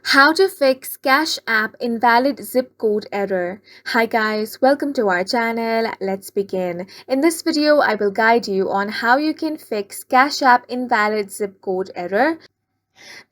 How to fix Cash App invalid zip code error. Hi guys, welcome to our channel. Let's begin. In this video, I will guide you on how you can fix Cash App invalid zip code error.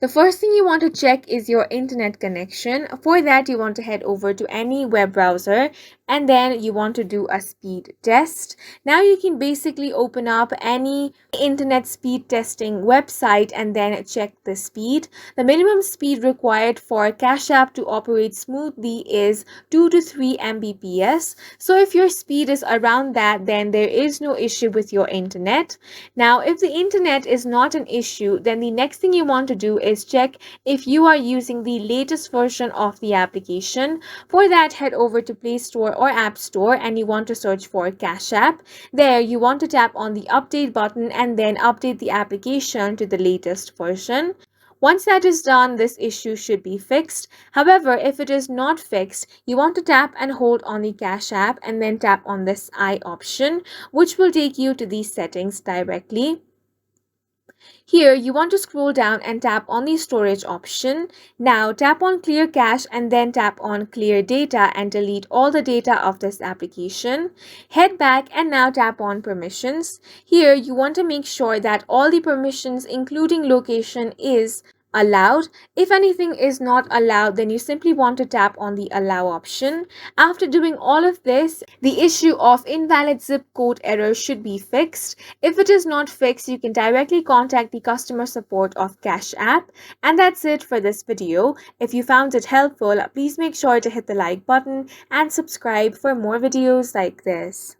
The first thing you want to check is your internet connection. For that, you want to head over to any web browser and then you want to do a speed test. Now you can basically open up any internet speed testing website and then check the speed. The minimum speed required for Cash App to operate smoothly is 2 to 3 Mbps. So if your speed is around that, then there is no issue with your internet. Now, if the internet is not an issue, then the next thing you want to do is check if you are using the latest version of the application. For that, head over to Play Store or App Store and you want to search for Cash App. There, you want to tap on the update button and then update the application to the latest version. Once that is done, this issue should be fixed. However, if it is not fixed, you want to tap and hold on the Cash App and then tap on this I option, which will take you to these settings directly. Here, you want to scroll down and tap on the storage option. Now, tap on clear cache and then tap on clear data and delete all the data of this application. Head back and now tap on permissions. Here, you want to make sure that all the permissions, including location, is allowed. If anything is not allowed, then you simply want to tap on the allow option. After doing all of this, the issue of invalid zip code error should be fixed. If it is not fixed, you can directly contact the customer support of Cash App. And that's it for this video. If you found it helpful, please make sure to hit the like button and subscribe for more videos like this.